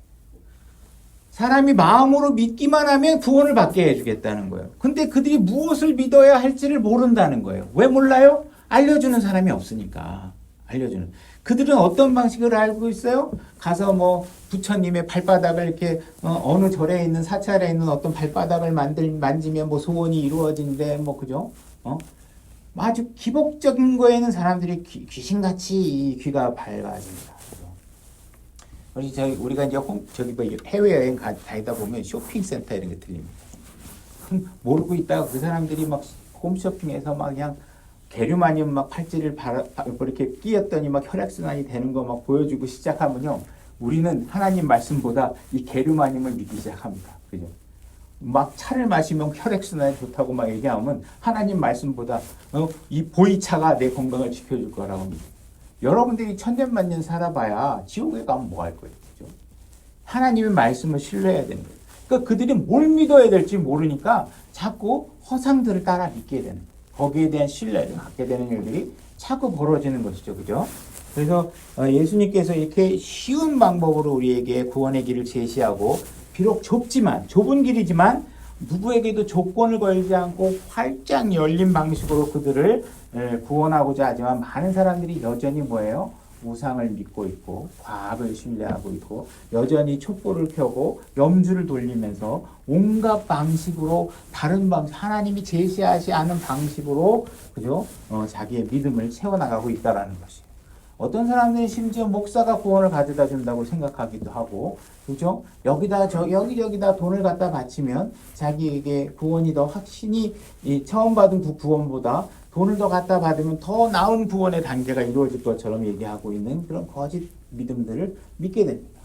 사람이 마음으로 믿기만 하면 구원을 받게 해주겠다는 거예요. 근데 그들이 무엇을 믿어야 할지를 모른다는 거예요. 왜 몰라요? 알려주는 사람이 없으니까. 알려주는. 그들은 어떤 방식을 알고 있어요? 가서 뭐 부처님의 발바닥을 이렇게 어느 절에 있는 사찰에 있는 어떤 발바닥을 만지면 뭐 소원이 이루어진대 뭐 그죠? 아주 기복적인 거에는 사람들이 귀신같이 귀가 밝아집니다. 우리가 이제 해외여행 다니다 보면 쇼핑센터 이런 게 들립니다. 모르고 있다가 그 사람들이 막 홈쇼핑에서 막 그냥 게르마늄 막 팔찌를 이렇게 끼었더니 막 혈액순환이 되는 거 막 보여주고 시작하면요. 우리는 하나님 말씀보다 이 게르마늄을 믿기 시작합니다. 그죠? 막 차를 마시면 혈액순환이 좋다고 막 얘기하면 하나님 말씀보다 이 보이차가 내 건강을 지켜줄 거라고 합니다. 여러분들이 천년만년 살아봐야 지옥에 가면 뭐 할 거예요. 그죠? 하나님의 말씀을 신뢰해야 되는 거예요. 그러니까 그들이 뭘 믿어야 될지 모르니까 자꾸 허상들을 따라 믿게 되는 거예요. 거기에 대한 신뢰를 갖게 되는 일들이 자꾸 벌어지는 것이죠. 그죠? 그래서 예수님께서 이렇게 쉬운 방법으로 우리에게 구원의 길을 제시하고 비록 좁은 길이지만 누구에게도 조건을 걸지 않고 활짝 열린 방식으로 그들을 구원하고자 하지만 많은 사람들이 여전히 뭐예요? 우상을 믿고 있고 과학을 신뢰하고 있고 여전히 촛불을 켜고 염주를 돌리면서 온갖 방식으로 다른 방식 하나님이 제시하지 않은 방식으로 그죠? 자기의 믿음을 채워나가고 있다라는 것이에요. 어떤 사람들은 심지어 목사가 구원을 가져다 준다고 생각하기도 하고, 그죠? 여기저기다 돈을 갖다 바치면 자기에게 구원이 더 확신이 처음 받은 그 구원보다 돈을 더 갖다 받으면 더 나은 구원의 단계가 이루어질 것처럼 얘기하고 있는 그런 거짓 믿음들을 믿게 됩니다.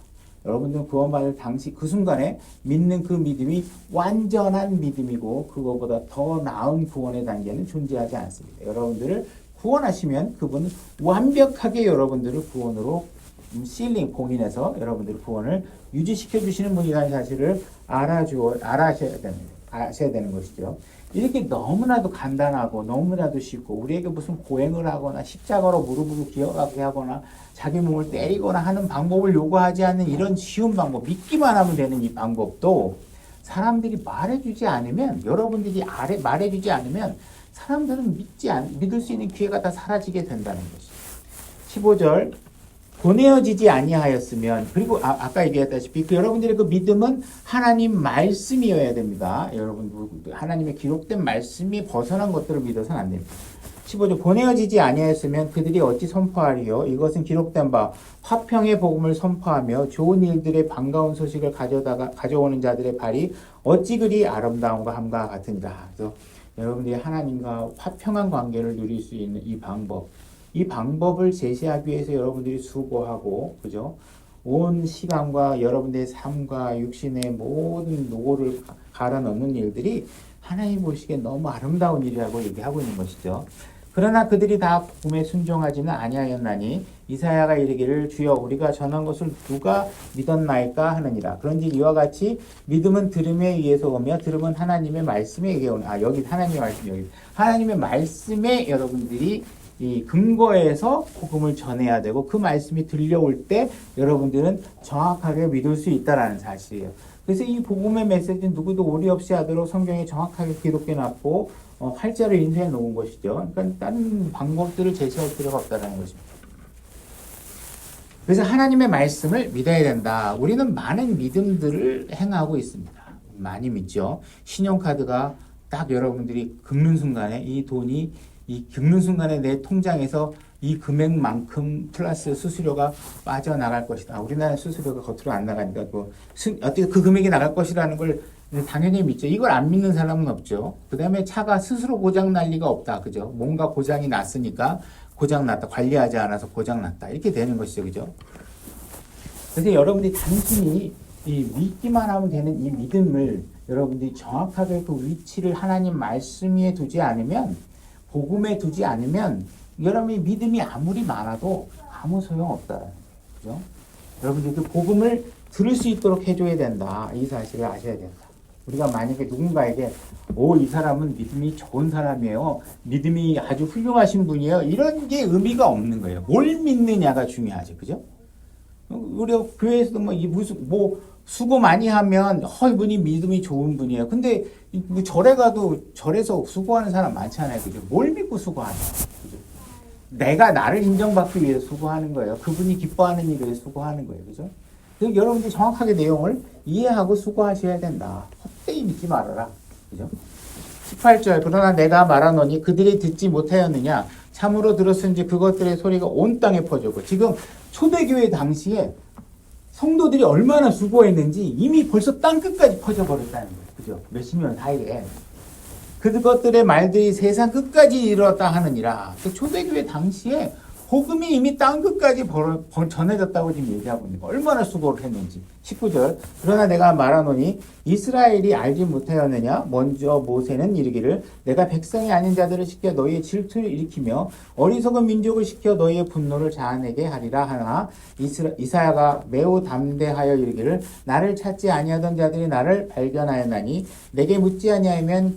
여러분들은 구원받을 당시 그 순간에 믿는 그 믿음이 완전한 믿음이고 그거보다 더 나은 구원의 단계는 존재하지 않습니다. 여러분들을 구원하시면 그분은 완벽하게 여러분들을 구원으로 봉인해서 여러분들의 구원을 유지시켜 주시는 분이라는 사실을 아셔야 되는 것이죠. 이렇게 너무나도 간단하고 너무나도 쉽고 우리에게 무슨 고행을 하거나 십자가로 무릎으로 기어가게 하거나 자기 몸을 때리거나 하는 방법을 요구하지 않는 이런 쉬운 방법, 믿기만 하면 되는 이 방법도 사람들이 말해주지 않으면 여러분들이 말해주지 않으면 사람들은 믿을 수 있는 기회가 다 사라지게 된다는 것이죠. 15절 보내어지지 아니하였으면 그리고 아까 얘기했다시피 여러분들의 그 믿음은 하나님 말씀이어야 됩니다. 여러분 하나님의 기록된 말씀이 벗어난 것들을 믿어서는 안 됩니다. 15절 보내어지지 아니하였으면 그들이 어찌 선포하리요 이것은 기록된 바 화평의 복음을 선포하며 좋은 일들의 반가운 소식을 가져오는 자들의 발이 어찌 그리 아름다움과 함과 같으니라. 그래서 여러분들이 하나님과 화평한 관계를 누릴 수 있는 이 방법을 제시하기 위해서 여러분들이 수고하고, 그죠? 온 시간과 여러분들의 삶과 육신의 모든 노고를 갈아 넣는 일들이 하나님 보시기에 너무 아름다운 일이라고 얘기하고 있는 것이죠. 그러나 그들이 다 복음에 순종하지는 아니하였나니 이사야가 이르기를 주여 우리가 전한 것을 누가 믿었나이까 하느니라. 그런지 이와 같이 믿음은 들음에 의해서 오며 들음은 하나님의 말씀에 의해 오는 여기 하나님의 말씀 여기 하나님의 말씀에 여러분들이 이 근거에서 복음을 전해야 되고 그 말씀이 들려올 때 여러분들은 정확하게 믿을 수 있다라는 사실이에요. 그래서 이 복음의 메시지는 누구도 오리 없이 하도록 성경에 정확하게 기록해 놨고 활자를 인쇄해 놓은 것이죠. 그러니까 다른 방법들을 제시할 필요가 없다는 것입니다. 그래서 하나님의 말씀을 믿어야 된다. 우리는 많은 믿음들을 행하고 있습니다. 많이 믿죠. 신용카드가 딱 여러분들이 긁는 순간에 이 돈이 긁는 순간에 내 통장에서 이 금액만큼 플러스 수수료가 빠져나갈 것이다. 우리나라 수수료가 겉으로 안 나가니까 어떻게 그 금액이 나갈 것이라는 걸 당연히 믿죠. 이걸 안 믿는 사람은 없죠. 그 다음에 차가 스스로 고장 날 리가 없다. 그죠? 뭔가 고장이 났으니까 고장났다. 관리하지 않아서 고장났다. 이렇게 되는 것이죠. 그죠? 그래서 여러분들이 단순히 믿기만 하면 되는 이 믿음을 여러분들이 정확하게 그 위치를 하나님 말씀 위에 두지 않으면 복음에 두지 않으면 여러분의 믿음이 아무리 많아도 아무 소용없다. 그죠? 여러분들 그 복음을 들을 수 있도록 해줘야 된다. 이 사실을 아셔야 된다. 우리가 만약에 누군가에게 이 사람은 믿음이 좋은 사람이에요. 믿음이 아주 훌륭하신 분이에요. 이런 게 의미가 없는 거예요. 뭘 믿느냐가 중요하죠. 그죠? 우리가 교회에서도 수고 많이 하면 이분이 믿음이 좋은 분이에요. 근데 뭐 절에 가도 절에서 수고하는 사람 많잖아요. 그죠? 뭘 믿고 수고하냐. 그죠? 내가 나를 인정받기 위해서 수고하는 거예요. 그분이 기뻐하는 일을 수고하는 거예요. 그죠? 그래서 여러분들이 정확하게 내용을 이해하고 수고하셔야 된다. 헛되이 믿지 말아라. 그죠? 18절 그러나 내가 말하노니 그들이 듣지 못하였느냐 참으로 들었은지 그것들의 소리가 온 땅에 퍼졌고 지금 초대교회 당시에 성도들이 얼마나 수고했는지 이미 벌써 땅끝까지 퍼져버렸다는 거예요. 그죠? 몇십 년 사이에. 그것들의 말들이 세상 끝까지 이르렀다 하느니라. 그 초대교회 당시에 복음이 이미 땅끝까지 전해졌다고 지금 얘기하고 있는 거예요. 얼마나 수고를 했는지. 19절 그러나 내가 말하노니 이스라엘이 알지 못하였느냐 먼저 모세는 이르기를 내가 백성이 아닌 자들을 시켜 너희의 질투를 일으키며 어리석은 민족을 시켜 너희의 분노를 자아내게 하리라 하나 이사야가 매우 담대하여 이르기를 나를 찾지 아니하던 자들이 나를 발견하였나니 내게 묻지 아니하면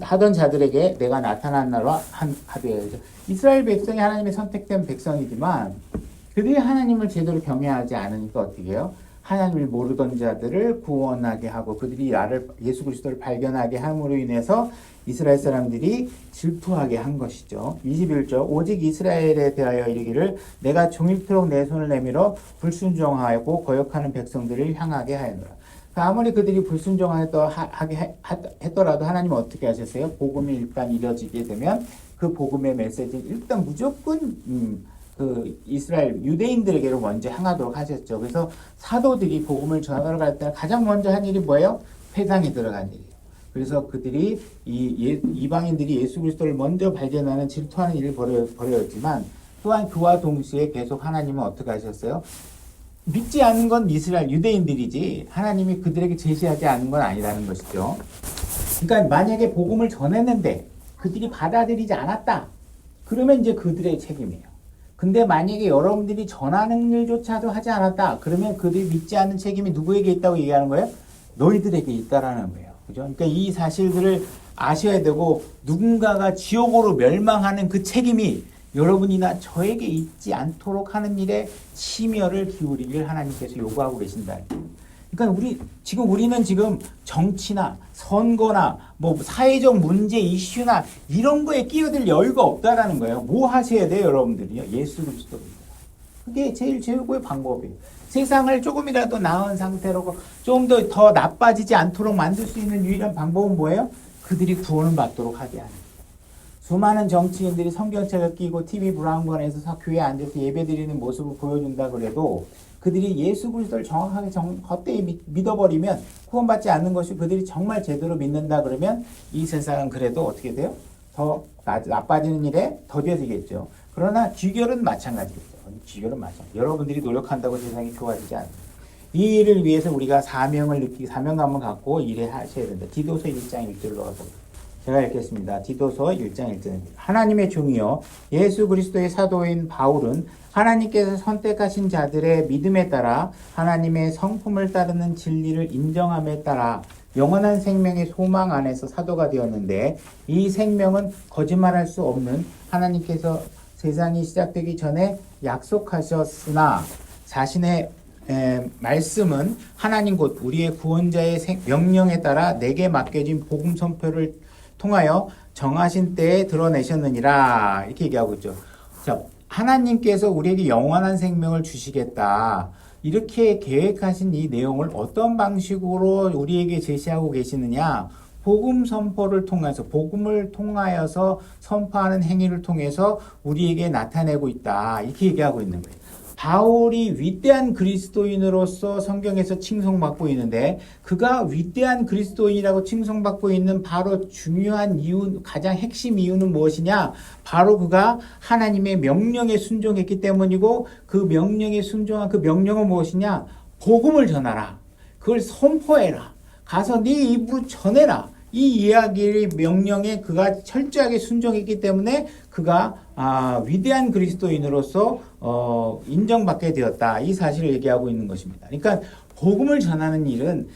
하던 자들에게 내가 나타났나라 하되 이스라엘 백성이 하나님의 선택된 백성이지만 그들이 하나님을 제대로 경외하지 않으니까 어떻게 해요? 하나님을 모르던 자들을 구원하게 하고 그들이 예수 그리스도를 발견하게 함으로 인해서 이스라엘 사람들이 질투하게 한 것이죠. 21절 오직 이스라엘에 대하여 이르기를 내가 종일토록 내 손을 내밀어 불순종하고 거역하는 백성들을 향하게 하였노라. 아무리 그들이 불순종하더라도 하나님은 어떻게 하셨어요? 복음이 일단 이뤄지게 되면 그 복음의 메시지는 일단 무조건 그 이스라엘 유대인들에게로 먼저 향하도록 하셨죠. 그래서 사도들이 복음을 전하러 갈 때 가장 먼저 한 일이 뭐예요? 회당에 들어간 일이에요. 그래서 그들이 이방인들이 예수 그리스도를 먼저 발견하는 질투하는 일을 벌였지만 또한 그와 동시에 계속 하나님은 어떻게 하셨어요? 믿지 않은 건 이스라엘 유대인들이지 하나님이 그들에게 제시하지 않은 건 아니라는 것이죠. 그러니까 만약에 복음을 전했는데 그들이 받아들이지 않았다. 그러면 이제 그들의 책임이에요. 근데 만약에 여러분들이 전하는 일조차도 하지 않았다. 그러면 그들이 믿지 않는 책임이 누구에게 있다고 얘기하는 거예요? 너희들에게 있다라는 거예요. 그죠? 그러니까 이 사실들을 아셔야 되고 누군가가 지옥으로 멸망하는 그 책임이 여러분이나 저에게 있지 않도록 하는 일에 심혈을 기울이길 하나님께서 요구하고 계신다. 그러니까 우리는 지금 정치나 선거나 뭐 사회적 문제 이슈나 이런 거에 끼어들 여유가 없다라는 거예요. 뭐 하셔야 돼요, 여러분들이요? 예수 그리스도입니다. 그게 제일 최고의 방법이에요. 세상을 조금이라도 나은 상태로 좀 더 나빠지지 않도록 만들 수 있는 유일한 방법은 뭐예요? 그들이 구원을 받도록 하게 하는 거예요. 수많은 정치인들이 성경책을 끼고 TV 브라운관에서 교회에 앉아서 예배드리는 모습을 보여준다 그래도 그들이 예수 그리스도를 정확하게 헛되이 믿어버리면 구원받지 않는 것이 그들이 정말 제대로 믿는다 그러면 이 세상은 그래도 어떻게 돼요? 더 나빠지는 일에 더뎌지겠죠. 그러나 귀결은 마찬가지겠죠. 귀결은 마찬가지. 여러분들이 노력한다고 세상이 좋아지지 않아요. 이 일을 위해서 우리가 사명감을 갖고 일하셔야 된다. 디도서 1장 1절로 가서 제가 읽겠습니다. 디도서 1장 1절입니다. 하나님의 종이요 예수 그리스도의 사도인 바울은 하나님께서 선택하신 자들의 믿음에 따라 하나님의 성품을 따르는 진리를 인정함에 따라 영원한 생명의 소망 안에서 사도가 되었는데 이 생명은 거짓말할 수 없는 하나님께서 세상이 시작되기 전에 약속하셨으나 자신의 말씀은 하나님 곧 우리의 구원자의 명령에 따라 내게 맡겨진 복음 선포를 통하여 정하신 때에 드러내셨느니라 이렇게 얘기하고 있죠. 자, 하나님께서 우리에게 영원한 생명을 주시겠다. 이렇게 계획하신 이 내용을 어떤 방식으로 우리에게 제시하고 계시느냐? 복음 선포를 통해서 복음을 통하여서 선포하는 행위를 통해서 우리에게 나타내고 있다. 이렇게 얘기하고 있는 거예요. 바울이 위대한 그리스도인으로서 성경에서 칭송받고 있는데 그가 위대한 그리스도인이라고 칭송받고 있는 바로 중요한 이유, 가장 핵심 이유는 무엇이냐? 바로 그가 하나님의 명령에 순종했기 때문이고 그 명령에 순종한 그 명령은 무엇이냐? 복음을 전하라. 그걸 선포해라. 가서 네 입으로 전해라. 이 이야기의 명령에 그가 철저하게 순종했기 때문에 그가 위대한 그리스도인으로서 인정받게 되었다. 이 사실을 얘기하고 있는 것입니다. 그러니까 복음을 전하는 일은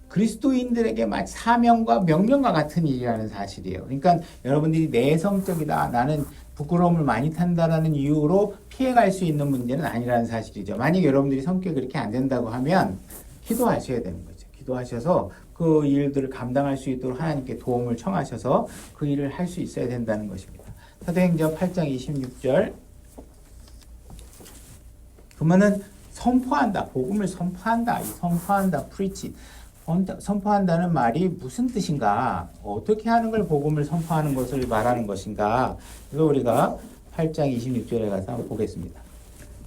그리스도인들에게 마치 사명과 명령과 같은 일이라는 사실이에요. 그러니까 여러분들이 내성적이다, 나는 부끄러움을 많이 탄다라는 이유로 피해갈 수 있는 문제는 아니라는 사실이죠. 만약 여러분들이 성격이 그렇게 안 된다고 하면 기도하셔야 되는 거죠. 기도하셔서 그 일들을 감당할 수 있도록 하나님께 도움을 청하셔서 그 일을 할 수 있어야 된다는 것입니다. 사도행전 8장 26절. 그러면은 선포한다, 복음을 선포한다, 이 선포한다, preach. 선포한다는 말이 무슨 뜻인가? 어떻게 하는 걸 복음을 선포하는 것을 말하는 것인가? 그래서 우리가 8장 26절에 가서 한번 보겠습니다.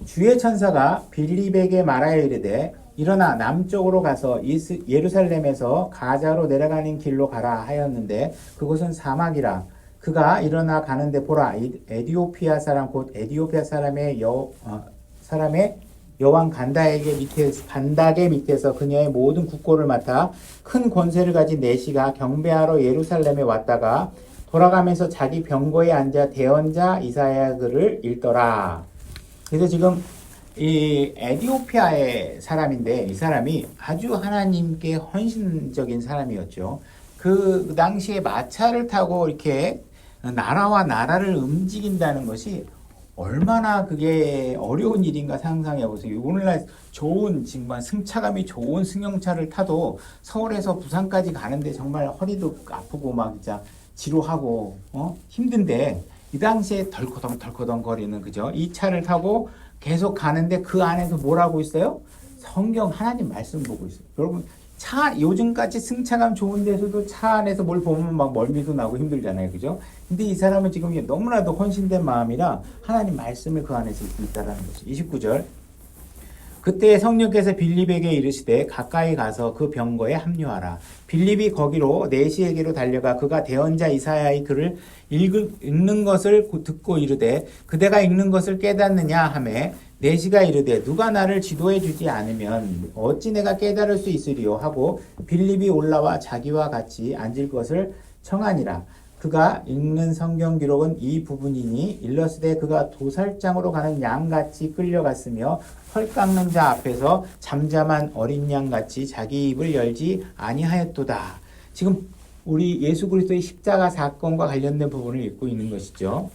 주의 천사가 빌립에게 말하여 이르되 일어나 남쪽으로 가서 예루살렘에서 가자로 내려가는 길로 가라 하였는데 그곳은 사막이라. 그가 일어나 가는데 보라 에디오피아 사람 곧 에디오피아 사람의 여왕 간다게 밑에서 그녀의 모든 국고를 맡아 큰 권세를 가진 내시가 경배하러 예루살렘에 왔다가 돌아가면서 자기 병거에 앉아 대언자 이사야 글을 읽더라. 그래서 지금 이 에디오피아의 사람인데 이 사람이 아주 하나님께 헌신적인 사람이었죠. 그 당시에 마차를 타고 이렇게 나라와 나라를 움직인다는 것이 얼마나 그게 어려운 일인가 상상해 보세요. 오늘날 좋은 정말 승차감이 좋은 승용차를 타도 서울에서 부산까지 가는데 정말 허리도 아프고 막 진짜 지루하고 힘든데 이 당시에 덜커덩 거리는 그죠? 이 차를 타고 계속 가는데 그 안에서 뭘 하고 있어요? 성경 하나님 말씀 보고 있어요. 여러분 요즘같이 승차감 좋은 데서도 차 안에서 뭘 보면 막 멀미도 나고 힘들잖아요. 그죠? 근데 이 사람은 지금 너무나도 헌신된 마음이라 하나님 말씀을 그 안에서 읽고 있다는 거죠. 29절. 그때 성령께서 빌립에게 이르시되 가까이 가서 그 병거에 합류하라. 빌립이 거기로 내시에게로 달려가 그가 대언자 이사야의 글을 읽는 것을 듣고 이르되 그대가 읽는 것을 깨닫느냐 하매 내시가 이르되 누가 나를 지도해 주지 않으면 어찌 내가 깨달을 수 있으리요 하고 빌립이 올라와 자기와 같이 앉을 것을 청하니라. 그가 읽는 성경 기록은 이 부분이니 일러스되 그가 도살장으로 가는 양같이 끌려갔으며 헐 깎는 자 앞에서 잠잠한 어린 양같이 자기 입을 열지 아니하였도다. 지금 우리 예수 그리스도의 십자가 사건과 관련된 부분을 읽고 있는 것이죠.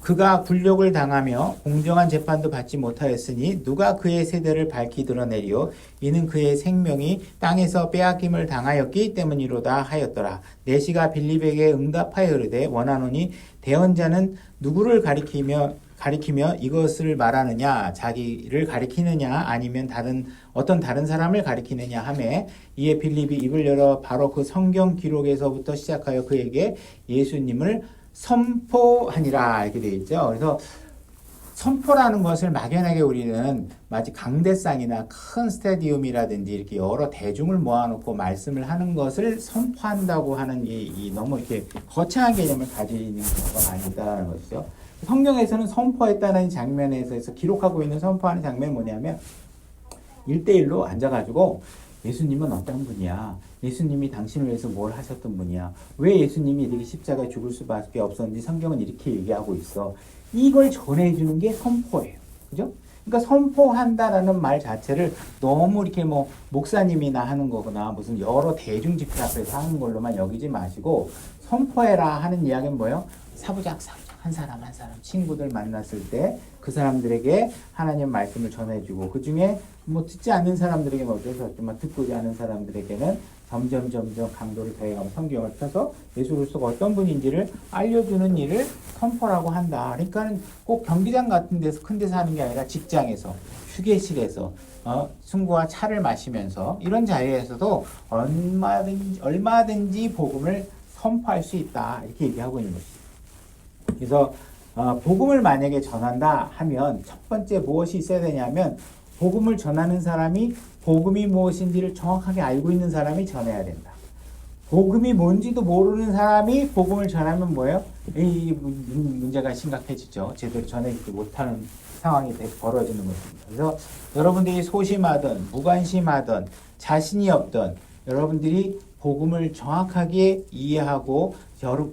그가 굴욕을 당하며 공정한 재판도 받지 못하였으니 누가 그의 세대를 밝히 드러내리요 이는 그의 생명이 땅에서 빼앗김을 당하였기 때문이로다 하였더라. 내시가 빌립에게 응답하여 이르되 원하노니 대언자는 누구를 가리키며 이것을 말하느냐 자기를 가리키느냐 아니면 어떤 다른 사람을 가리키느냐 하매 이에 빌립이 입을 열어 바로 그 성경 기록에서부터 시작하여 그에게 예수님을 선포하니라 이렇게 되어 있죠. 그래서 선포라는 것을 막연하게 우리는 마치 강대상이나 큰 스타디움이라든지 이렇게 여러 대중을 모아놓고 말씀을 하는 것을 선포한다고 하는 이 너무 이렇게 거창한 개념을 가지는 경우가 많이 있다는 것이죠. 성경에서는 선포했다는 장면에서 기록하고 있는 선포하는 장면이 뭐냐면 1대1로 앉아가지고 예수님은 어떤 분이야? 예수님이 당신을 위해서 뭘 하셨던 분이야? 왜 예수님이 이렇게 십자가에 죽을 수밖에 없었는지 성경은 이렇게 얘기하고 있어. 이걸 전해주는 게 선포예요. 그죠? 그러니까 선포한다라는 말 자체를 너무 이렇게 목사님이나 하는 거거나 무슨 여러 대중 집회 앞에서 하는 걸로만 여기지 마시고 선포해라 하는 이야기는 뭐예요? 사부작 한 사람 친구들 만났을 때 그 사람들에게 하나님 말씀을 전해주고 그 중에 듣지 않는 사람들에게는 어쩔 수 없지만 듣고 않은 사람들에게는 점점 강도를 더해가며 성경을 펴서 예수 그리스도가 어떤 분인지를 알려주는 일을 선포라고 한다. 그러니까 꼭 경기장 같은 데서 큰 데서 하는 게 아니라 직장에서 휴게실에서 친구와 차를 마시면서 이런 자리에서도 얼마든지 복음을 선포할 수 있다. 이렇게 얘기하고 있는 것이죠. 그래서 복음을 만약에 전한다 하면 첫 번째 무엇이 있어야 되냐면 복음을 전하는 사람이 복음이 무엇인지를 정확하게 알고 있는 사람이 전해야 된다. 복음이 뭔지도 모르는 사람이 복음을 전하면 뭐예요? 이 문제가 심각해지죠. 제대로 전해지지 못하는 상황이 벌어지는 것입니다. 그래서 여러분들이 소심하든 무관심하든 자신이 없든 여러분들이 복음을 정확하게 이해하고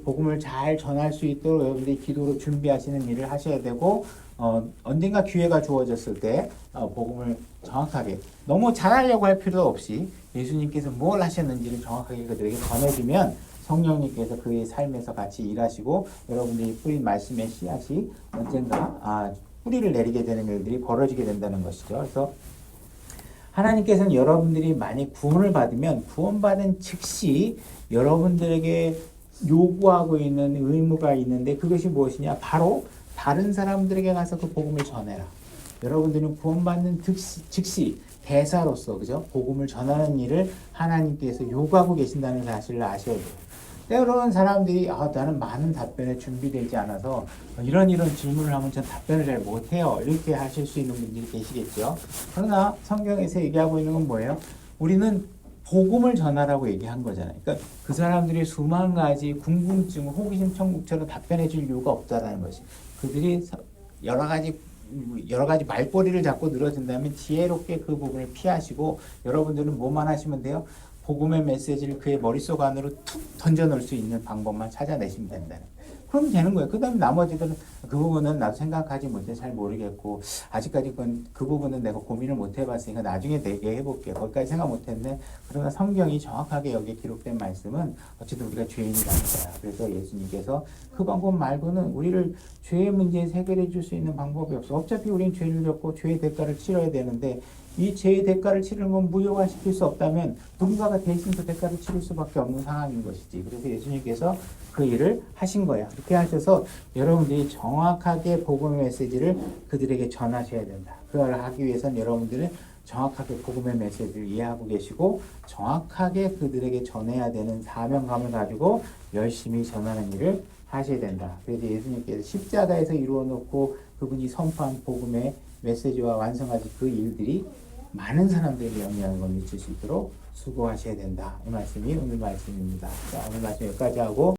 복음을 잘 전할 수 있도록 여러분들이 기도로 준비하시는 일을 하셔야 되고 언젠가 기회가 주어졌을 때 복음을 정확하게 너무 잘하려고 할 필요 없이 예수님께서 뭘 하셨는지를 정확하게 그들에게 전해주면 성령님께서 그의 삶에서 같이 일하시고 여러분들이 뿌린 말씀의 씨앗이 언젠가 뿌리를 내리게 되는 일들이 벌어지게 된다는 것이죠. 그래서 하나님께서는 여러분들이 만약 구원을 받으면 구원받은 즉시 여러분들에게 요구하고 있는 의무가 있는데 그것이 무엇이냐? 바로 다른 사람들에게 가서 그 복음을 전해라. 여러분들은 구원받는 즉시 대사로서 그죠? 복음을 전하는 일을 하나님께서 요구하고 계신다는 사실을 아셔야 돼요. 때로는 사람들이 나는 많은 답변에 준비되지 않아서 이런 질문을 하면 전 답변을 잘 못해요. 이렇게 하실 수 있는 분들이 계시겠죠. 그러나 성경에서 얘기하고 있는 건 뭐예요? 우리는 복음을 전하라고 얘기한 거잖아요. 그러니까 그 사람들이 수만 가지 궁금증, 호기심 천국처럼 답변해 줄 이유가 없다라는 것이. 그들이 여러 가지 말꼬리를 잡고 늘어진다면 지혜롭게 그 부분을 피하시고 여러분들은 뭐만 하시면 돼요? 복음의 메시지를 그의 머릿속 안으로 툭 던져놓을 수 있는 방법만 찾아내시면 된다는 거예요. 그럼 되는 거예요. 그 다음에 나머지들은 그 부분은 나도 생각하지 못해 잘 모르겠고 아직까지 그 부분은 내가 고민을 못 해봤으니까 나중에 내게 해볼게. 거기까지 생각 못했네. 그러나 성경이 정확하게 여기 기록된 말씀은 어쨌든 우리가 죄인이라는 거야. 그래서 예수님께서 그 방법 말고는 우리를 죄의 문제에 해결해 줄 수 있는 방법이 없어. 어차피 우리는 죄를 졌고 죄의 대가를 치러야 되는데 이 죄의 대가를 치르는 건 무효화시킬 수 없다면 누군가가 대신 그 대가를 치를 수밖에 없는 상황인 것이지. 그래서 예수님께서 그 일을 하신 거야. 그렇게 하셔서 여러분들이 정확하게 복음의 메시지를 그들에게 전하셔야 된다. 그걸 하기 위해서는 여러분들은 정확하게 복음의 메시지를 이해하고 계시고 정확하게 그들에게 전해야 되는 사명감을 가지고 열심히 전하는 일을 하셔야 된다. 그래서 예수님께서 십자가에서 이루어 놓고 그분이 선포한 복음의 메시지와 완성하신 그 일들이 많은 사람들에게 영향을 미칠 수 있도록 수고하셔야 된다. 이 말씀이 오늘 말씀입니다. 자, 오늘 말씀 여기까지 하고